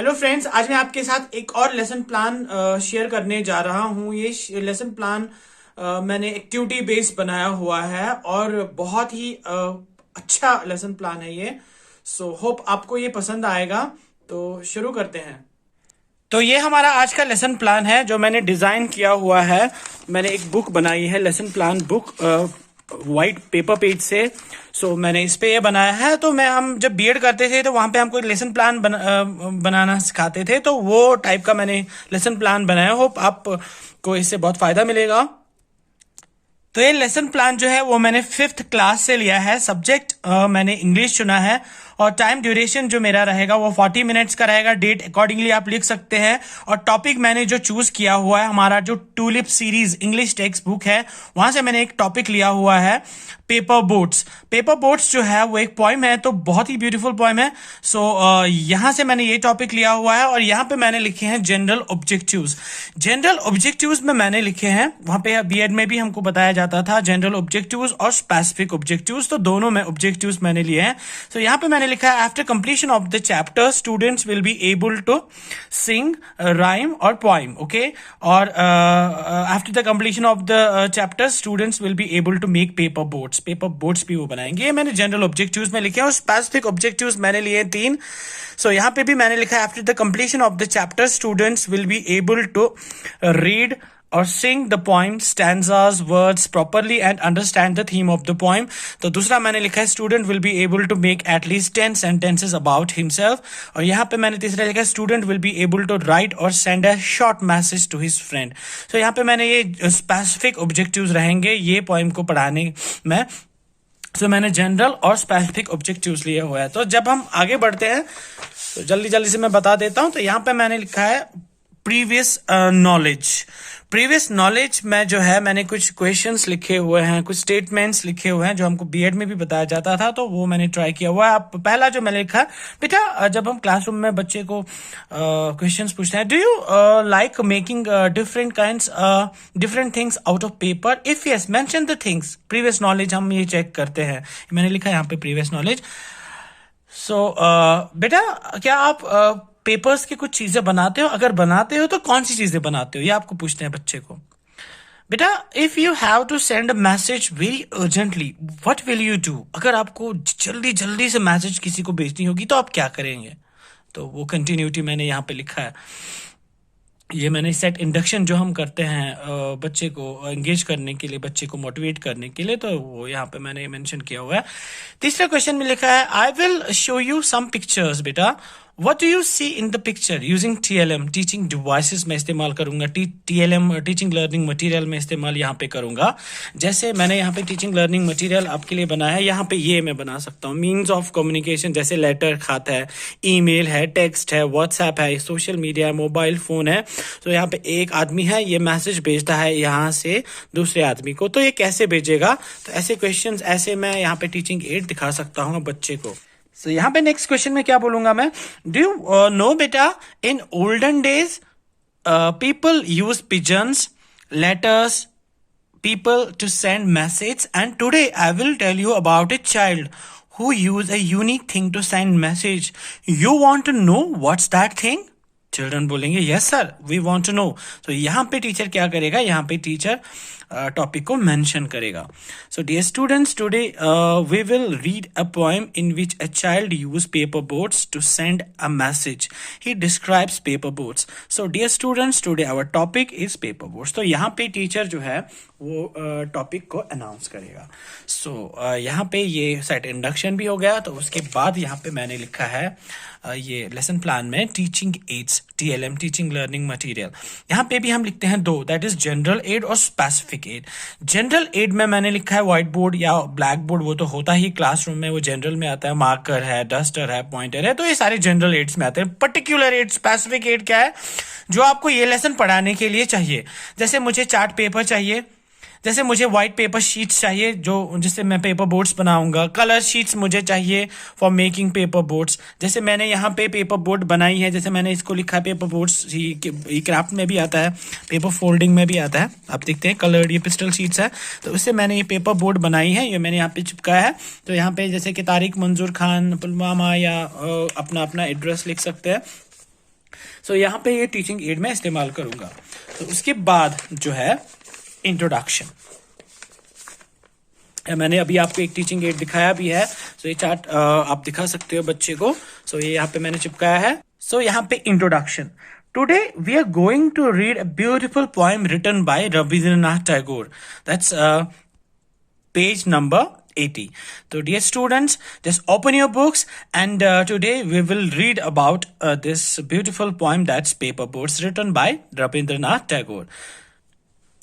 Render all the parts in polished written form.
Hello friends, आज मैं आपके साथ एक और लेसन प्लान शेयर करने जा रहा हूँ। ये लेसन प्लान मैंने एक्टिविटी बेस्ड बनाया हुआ है और बहुत ही अच्छा लेसन प्लान है ये। सो होप आपको ये पसंद आएगा। तो शुरू करते हैं। तो ये हमारा आज का लेसन प्लान है जो मैंने डिजाइन किया हुआ है। मैंने एक बुक बनाई है, lesson plan book, white paper page से। मैंने इस पे ये बनाया है। तो हम जब बीएड करते थे तो वहां पे हमको लेसन प्लान बनाना सिखाते थे, तो वो टाइप का मैंने लेसन प्लान बनाया। होप आपको इससे बहुत फायदा मिलेगा। तो ये लेसन प्लान जो है वो मैंने 5th क्लास से लिया है। सब्जेक्ट मैंने इंग्लिश चुना है और टाइम ड्यूरेशन जो मेरा रहेगा वो 40 मिनट्स का रहेगा। डेट अकॉर्डिंगली आप लिख सकते हैं। और टॉपिक मैंने जो चूज किया हुआ है, हमारा जो tulip series English text book है, वहां से मैंने एक टॉपिक लिया हुआ है पेपर बोट्स। पेपर बोट्स जो है वो एक पोइम है, तो बहुत ही ब्यूटीफुल पोइम है। यहां से मैंने ये टॉपिक लिया हुआ है और यहाँ पे मैंने लिखे हैं जनरल ऑब्जेक्टिव्स। जनरल ऑब्जेक्टिव्स में मैंने लिखे हैं, वहां पे बीएड में भी हमको बताया जाता था जनरल ऑब्जेक्टिव्स और स्पेसिफिक ऑब्जेक्टिव्स, तो दोनों में ऑब्जेक्टिव्स मैंने लिए हैं। यहाँ पे मैंने लिखा है after completion of the chapter students will be able to sing rhyme और पोइम, ओके। और after the completion of the chapter students will be able to make paper boats. Paper boats भी वो बनाएंगे। ये मैंने जनरल ऑब्जेक्टिव्स में लिखे हैं और स्पेसिफिक ऑब्जेक्टिव्स मैंने लिए 3। यहाँ पे भी मैंने लिखा है after the completion of the chapter students will be able to read और sing the poem, stanzas, words properly and understand the theme of the poem। तो दूसरा मैंने लिखा है student will be able to make at least 10 sentences about himself। और यहाँ पे मैंने तीसरा लिखा है student will be able to write or send a short message to his friend। तो यहाँ पे मैंने ये specific objectives रहेंगे ये poem को पढ़ाने में। मैंने जनरल और स्पेसिफिक ऑब्जेक्टिव्स लिए हुआ है। तो जब हम आगे बढ़ते हैं तो जल्दी जल्दी से मैं बता देता हूं। तो यहाँ पे मैंने लिखा है प्रीवियस नॉलेज। प्रीवियस नॉलेज में जो है मैंने कुछ क्वेश्चंस लिखे हुए हैं, कुछ स्टेटमेंट्स लिखे हुए हैं जो हमको बीएड में भी बताया जाता था, तो वो मैंने ट्राई किया हुआ है। पहला जो मैंने लिखा, बेटा जब हम क्लासरूम में बच्चे को क्वेश्चंस पूछते हैं, do you like making different things out of paper, if yes mention the things. Previous knowledge हम ये चेक करते हैं, मैंने लिखा है यहाँ पे प्रीवियस नॉलेज। बेटा क्या आप पेपर्स की कुछ चीजें बनाते हो? अगर बनाते हो तो कौन सी चीजें बनाते हो, ये आपको पूछते हैं बच्चे को। बेटा if you have to send a message very urgently what will you do? अगर आपको जल्दी जल्दी से मैसेज किसी को भेजनी होगी तो आप क्या करेंगे? तो वो कंटिन्यूटी मैंने यहाँ पे लिखा है। ये मैंने सेट इंडक्शन जो हम करते हैं बच्चे को एंगेज करने के लिए, बच्चे को मोटिवेट करने के लिए, तो वो यहाँ पे मैंने मेंशन किया हुआ है। तीसरे क्वेश्चन में लिखा है I will show you some pictures. बेटा What do you see in the picture? Using TLM teaching devices में इस्तेमाल करूंगा। TLM टीचिंग लर्निंग मटेरियल में इस्तेमाल यहाँ पे करूंगा। जैसे मैंने यहाँ पे टीचिंग लर्निंग मटेरियल आपके लिए बनाया है, यहाँ पे ये मैं बना सकता हूँ मीन्स ऑफ कम्युनिकेशन, जैसे लेटर खाता है, ईमेल है, टेक्स्ट है, व्हाट्सएप है, सोशल मीडिया है, मोबाइल फोन है। तो यहाँ पे एक आदमी है, ये मैसेज भेजता है यहाँ से दूसरे आदमी को, तो ये कैसे भेजेगा? तो ऐसे क्वेश्चन ऐसे मैं यहाँ पे टीचिंग एड दिखा सकता हूँ बच्चे को। यहाँ पे नेक्स्ट क्वेश्चन में क्या बोलूंगा मैं, डू यू नो बेटा in olden days people use pigeons, letters, people to send message, and today I will tell you about a child who use a unique thing to send message. You want to know what's that thing? Children बोलेंगे yes sir we want to know. तो यहाँ पे teacher क्या करेगा, यहाँ पे teacher topic को mention करेगा। So dear students, today we will read a poem in which a child use paper boats to send a message. He describes paper boats. So dear students, today our topic is paper boats. तो यहाँ पे teacher जो है वो topic को announce करेगा। यहाँ पे ये सेट इंडक्शन भी हो गया। तो उसके बाद यहाँ पे मैंने लिखा है ये लेसन प्लान में teaching ads, TLM teaching learning material. यहाँ पे भी हम लिखते हैं 2, दैट इज जनरल एड और स्पेसिफिक एड। जनरल एड में मैंने लिखा है व्हाइट बोर्ड या ब्लैक बोर्ड, वो तो होता ही क्लासरूम में, वो जनरल में आता है। मार्कर है, डस्टर है, पॉइंटर है, तो ये सारे जनरल एड्स में आते हैं। पर्टिकुलर एड, स्पेसिफिक एड क्या है, जो आपको ये लेसन पढ़ाने के लिए चाहिए। जैसे मुझे चार्ट पेपर चाहिए, जैसे मुझे व्हाइट पेपर शीट्स चाहिए जो जिससे मैं पेपर बोट्स बनाऊंगा, कलर शीट्स मुझे चाहिए फॉर मेकिंग पेपर बोट्स। जैसे मैंने यहाँ पे पेपर बोट बनाई है, जैसे मैंने इसको लिखा है पेपर बोट्स, क्राफ्ट में भी आता है, पेपर फोल्डिंग में भी आता है। आप देखते हैं कलर्ड ये पिस्टल शीट्स है, तो उससे मैंने ये पेपर बोट बनाई है, ये मैंने यहाँ पे चिपकाया है। तो यहाँ पे जैसे कि तारिक मंजूर खान पुलवामा या अपना अपना एड्रेस लिख सकते हैं। सो यहाँ पे ये टीचिंग एड में इस्तेमाल करूंगा। तो उसके बाद जो है इंट्रोडक्शन, मैंने अभी आपको एक टीचिंग एड दिखाया भी है। सो ये चार्ट आप दिखा सकते हो बच्चे को। सो ये यहाँ पे मैंने चिपकाया है। सो यहाँ पे introduction, today we are going to read a beautiful poem written by Rabindranath Tagore. That's page number 80. So dear students, just open your books and today we will read about this beautiful poem, that's Paper Boats, written by Rabindranath Tagore.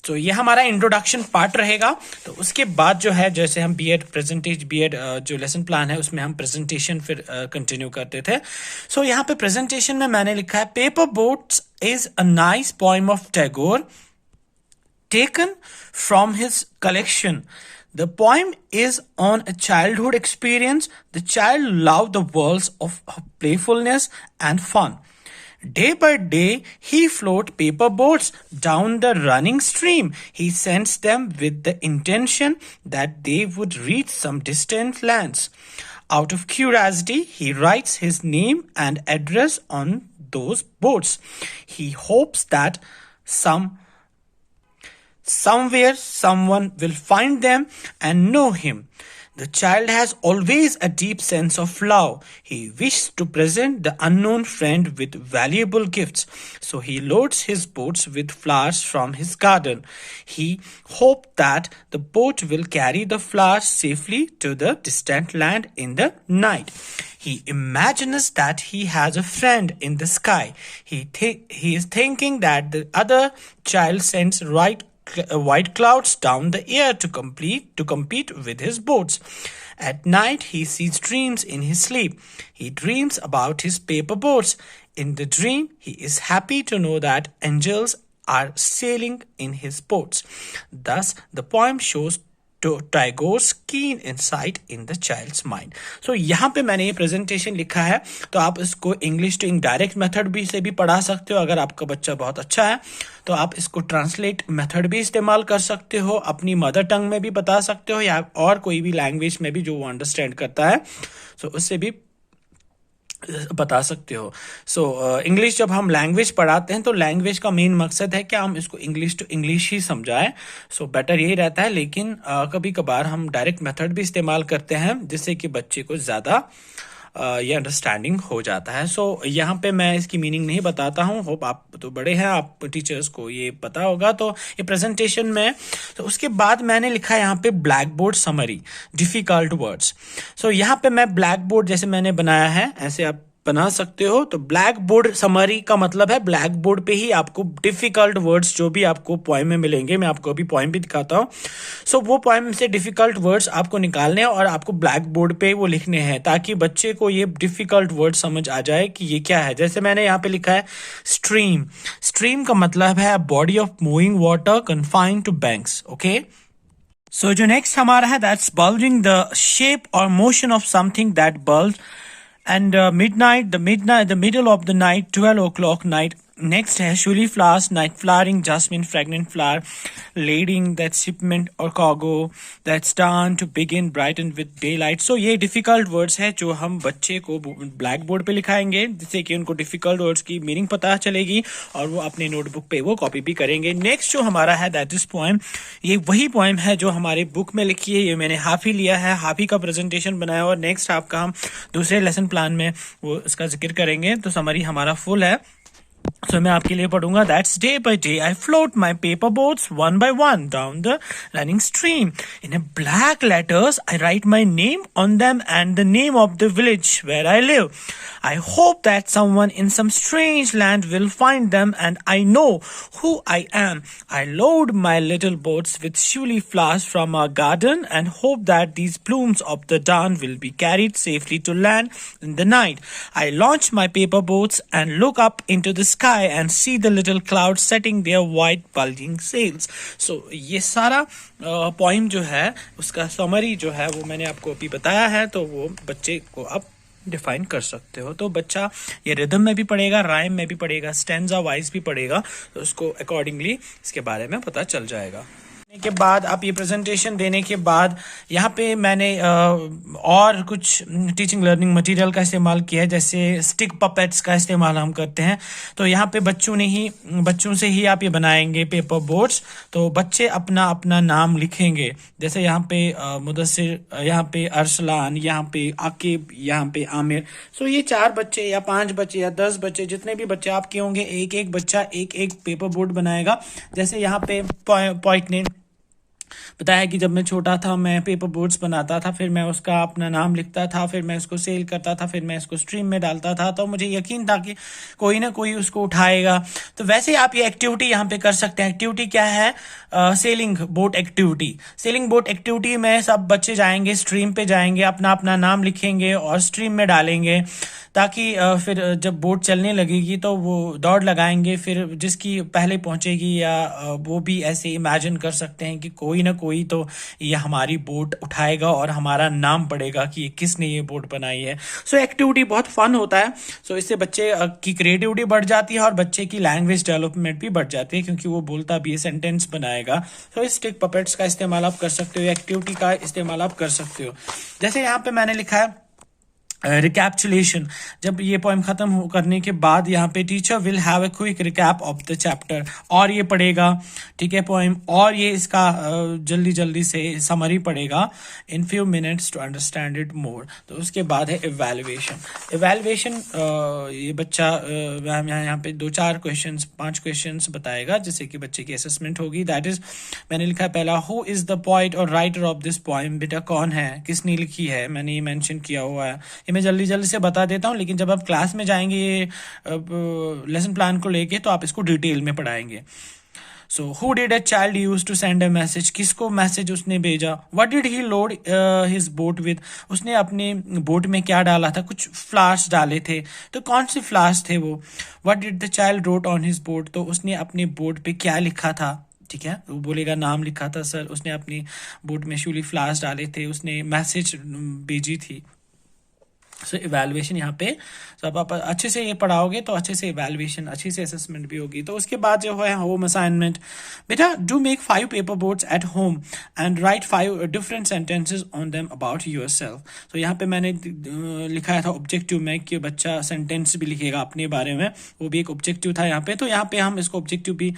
तो ये हमारा introduction part रहेगा। तो उसके बाद जो है, जैसे हम बीएड जो लेसन प्लान है उसमें हम प्रेजेंटेशन फिर कंटिन्यू करते थे। सो यहाँ पे प्रेजेंटेशन में मैंने लिखा है paper boats is a nice poem of Tagore taken from his collection. The poem is on a childhood experience. The child loved the worlds of playfulness and fun. Day by day, he floats paper boats down the running stream. He sends them with the intention that they would reach some distant lands. Out of curiosity, he writes his name and address on those boats. He hopes that somewhere someone will find them and know him. The child has always a deep sense of love. He wishes to present the unknown friend with valuable gifts. So he loads his boats with flowers from his garden. He hopes that the boat will carry the flowers safely to the distant land in the night. He imagines that he has a friend in the sky. He is thinking that the other child sends white clouds down the air to compete with his boats. At night, he sees dreams in his sleep. He dreams about his paper boats. In the dream, he is happy to know that angels are sailing in his boats. Thus, the poem shows to Tagore's keen insight in the child's mind. So यहाँ पे मैंने ये presentation लिखा है। तो आप इसको English to indirect method भी से भी पढ़ा सकते हो। अगर आपका बच्चा बहुत अच्छा है तो आप इसको ट्रांसलेट मेथड भी इस्तेमाल कर सकते हो, अपनी मदर टंग में भी बता सकते हो, या और कोई भी लैंग्वेज में भी जो वो अंडरस्टैंड करता है सो उससे भी बता सकते हो। सो इंग्लिश जब हम लैंग्वेज पढ़ाते हैं तो लैंग्वेज का मेन मकसद है कि हम इसको इंग्लिश टू इंग्लिश ही समझाएं। सो बेटर यही रहता है, लेकिन कभी कभार हम डायरेक्ट मेथड भी इस्तेमाल करते हैं जिससे कि बच्चे को ज़्यादा ये अंडरस्टैंडिंग हो जाता है। सो यहाँ पे मैं इसकी मीनिंग नहीं बताता हूँ। होप आप तो बड़े हैं, आप टीचर्स को ये पता होगा। तो ये प्रेजेंटेशन में तो उसके बाद मैंने लिखा है यहाँ पे blackboard summary difficult words. So यहाँ पे मैं ब्लैक बोर्ड जैसे मैंने बनाया है ऐसे आप बना सकते हो। तो ब्लैक बोर्ड समरी का मतलब है ब्लैक बोर्ड पे ही आपको डिफिकल्ट वर्ड्स जो भी आपको पोएम में मिलेंगे, मैं आपको अभी पोएम भी दिखाता हूँ। सो वो पोएम से डिफिकल्ट वर्ड्स आपको निकालने हैं और आपको ब्लैक बोर्ड पे वो लिखने हैं ताकि बच्चे को ये डिफिकल्ट वर्ड समझ आ जाए कि ये क्या है। जैसे मैंने यहाँ पे लिखा है स्ट्रीम। स्ट्रीम का मतलब है body of moving water confined to banks. Okay, so जो नेक्स्ट हमारा है दैट्स बल्जिंग द शेप और motion of something that bulge and the middle of the night, 12 o'clock night. Next है shuli flowers, night flowering, jasmine, fragrant flower, lading, that's shipment or cargo, that's done to begin brighten with daylight. So ये difficult words है जो हम बच्चे को black board पे लिखाएंगे जिससे कि उनको difficult words की मीनिंग पता चलेगी और वो अपने नोटबुक पे वो कॉपी भी करेंगे। नेक्स्ट जो हमारा है दैट इज पोएम, ये वही पोएम है जो हमारे बुक में लिखी है। ये मैंने हाफ ही लिया है, हाफ ही का प्रेजेंटेशन बनाया और नेक्स्ट हाफ का हम दूसरे लेसन प्लान में वो इसका जिक्र करेंगे। तो समरी हमारा फुल है। So मैं आपके लिए पढ़ूंगा। That's day by day I float my paper boats one by one down the running stream. In a black letters I write my name on them and the name of the village where I live. I hope that someone in some strange land will find them and I know who I am. I load my little boats with shuli flowers from our garden and hope that these plumes of the dawn will be carried safely to land in the night. I launch my paper boats and look up into the sky and see the little clouds setting their white bulging sails. So ये सारा poem जो है उसका summary जो है वो मैंने आपको अभी बताया है। तो वो बच्चे को आप डिफाइन कर सकते हो। तो बच्चा ये रिदम में भी पढ़ेगा, राइम में भी पढ़ेगा, स्टैंजा वाइज भी पढ़ेगा, तो उसको अकॉर्डिंगली इसके बारे में पता चल जाएगा। के बाद आप ये प्रेजेंटेशन देने के बाद यहाँ पे मैंने और कुछ टीचिंग लर्निंग मटेरियल का इस्तेमाल किया है, जैसे स्टिक पपेट्स का इस्तेमाल हम करते हैं। तो यहाँ पे बच्चों से ही आप ये बनाएंगे पेपर बोर्ड्स। तो बच्चे अपना अपना नाम लिखेंगे, जैसे यहाँ पे मुदस्सिर, यहाँ पे अरसलान, यहाँ पे आकिब, यहाँ पे आमिर। सो ये 4 बच्चे या 5 बच्चे या 10 बच्चे, जितने भी बच्चे आपके होंगे, एक एक बच्चा एक एक पेपर बोर्ड बनाएगा। जैसे यहाँ पे पॉइंट ने बताया कि जब मैं छोटा था मैं पेपर बोर्ड्स बनाता था, फिर मैं उसका अपना नाम लिखता था, फिर मैं उसको सेल करता था, फिर मैं इसको स्ट्रीम में डालता था, तो मुझे यकीन था कि कोई ना कोई उसको उठाएगा। तो वैसे आप ये एक्टिविटी यहाँ पे कर सकते हैं। एक्टिविटी क्या है? Sailing boat activity. Sailing boat activity में सब बच्चे जाएंगे, स्ट्रीम पे जाएंगे, अपना अपना नाम लिखेंगे और स्ट्रीम में डालेंगे, ताकि फिर जब बोट चलने लगेगी तो वो दौड़ लगाएंगे, फिर जिसकी पहले पहुंचेगी, या वो भी ऐसे इमेजिन कर सकते हैं कि कोई ना कोई तो ये हमारी बोट उठाएगा और हमारा नाम पड़ेगा कि किसने ये बोट बनाई है। सो एक्टिविटी बहुत फन होता है। सो इससे बच्चे की क्रिएटिविटी बढ़ जाती है और बच्चे की लैंग्वेज डेवलपमेंट भी बढ़ जाती है, क्योंकि वो बोलता भी है, सेंटेंस बनाएगा। सो इस स्टिक पपेट्स का इस्तेमाल आप कर सकते हो, एक्टिविटी का इस्तेमाल आप कर सकते हो। जैसे यहाँ पे मैंने लिखा है रिकैप्चुलेशन। जब ये पोएम खत्म करने के बाद यहाँ पे teacher will have a quick recap of the chapter, और ये पढ़ेगा, ठीक है, पोएम, और ये इसका जल्दी जल्दी से समरी पढ़ेगा in few minutes to understand it more. तो उसके बाद है इवैल्यूएशन। इवैल्यूएशन ये बच्चा यहाँ पे 2-4 क्वेश्चंस, 5 क्वेश्चंस बताएगा, जिससे कि बच्चे की असेसमेंट होगी। दैट इज, मैंने लिखा है पहला, हु इज द पोइट और राइटर ऑफ दिस पोएम। बेटा कौन है, किसने लिखी है, मैंने ये मेंशन किया हुआ है। ये मैं जल्दी जल्दी से बता देता हूँ, लेकिन जब आप क्लास में जाएंगे ये लेसन प्लान को लेके, तो आप इसको डिटेल में पढ़ाएंगे। So who did a child use to send a message, किसको मैसेज उसने भेजा। What did he load his boat with, उसने अपने बोट में क्या डाला था, कुछ फ्लावर्स डाले थे, तो कौन से फ्लावर्स थे वो। What did the child road on his boat, तो उसने अपने बोट पे क्या लिखा था, ठीक है, वो बोलेगा नाम लिखा था सर, उसने अपनी बोट में शूली फ्लावर्स डाले थे, उसने मैसेज भेजी थी। सो इवैल्यूएशन यहाँ पे, जब आप अच्छे से ये पढ़ाओगे तो अच्छे से इवैल्यूएशन, अच्छी से असेसमेंट भी होगी। तो उसके बाद जो है होम असाइनमेंट, बेटा do make 5 paper boards at home and right 5 different sentences on them about yourself. तो यहाँ पे मैंने लिखाया था ऑब्जेक्टिव में कि बच्चा सेंटेंस भी लिखेगा अपने बारे में, वो भी एक ऑब्जेक्टिव था यहाँ पे। तो यहाँ पे हम इसको ऑब्जेक्टिव भी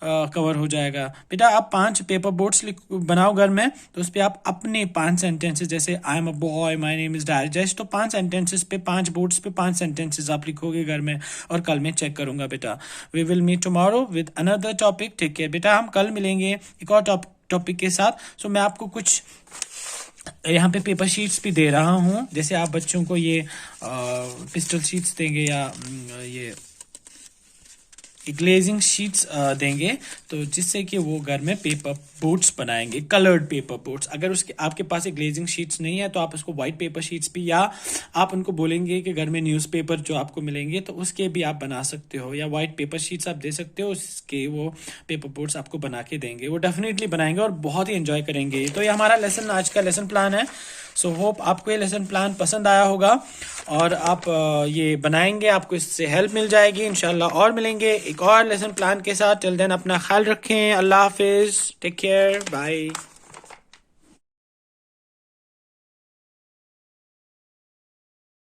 कवर हो जाएगा। बेटा आप 5 पेपर बोर्ड्स बनाओ घर में, तो उस पर आप अपने 5 सेंटेंसेस, जैसे I am a boy, my name is digest, तो 5 सेंटेंसेस पे, 5 बोर्ड्स पे 5 सेंटेंसेस आप लिखोगे घर में, और कल मैं चेक करूंगा बेटा। We will meet tomorrow with another topic. Take care बेटा, हम कल मिलेंगे एक और टॉपिक के साथ। सो मैं आपको कुछ यहाँ पे पेपर शीट्स भी दे रहा हूँ, जैसे आप बच्चों को ये पिस्टल शीट्स देंगे या ये ग्लेजिंग शीट्स देंगे, तो जिससे कि वो घर में पेपर बोट्स बनाएंगे, कलर्ड पेपर बोट्स। अगर उसके आपके पास एक ग्लेजिंग शीट्स नहीं है तो आप उसको वाइट पेपर शीट्स भी, या आप उनको बोलेंगे कि घर में न्यूज़पेपर जो आपको मिलेंगे तो उसके भी आप बना सकते हो, या वाइट पेपर शीट्स आप दे सकते हो, उसके वो पेपर बोट्स आपको बना के देंगे। वो डेफिनेटली बनाएंगे और बहुत ही एंजॉय करेंगे। तो ये हमारा लेसन, आज का लेसन प्लान है। सो होप आपको ये लेसन प्लान पसंद आया होगा और आप ये बनाएंगे, आपको इससे हेल्प मिल जाएगी इंशाल्लाह। और मिलेंगे एक और लेसन प्लान के साथ। टिल देन अपना ख्याल रखें। अल्लाह हाफिज, टेक केयर, बाय।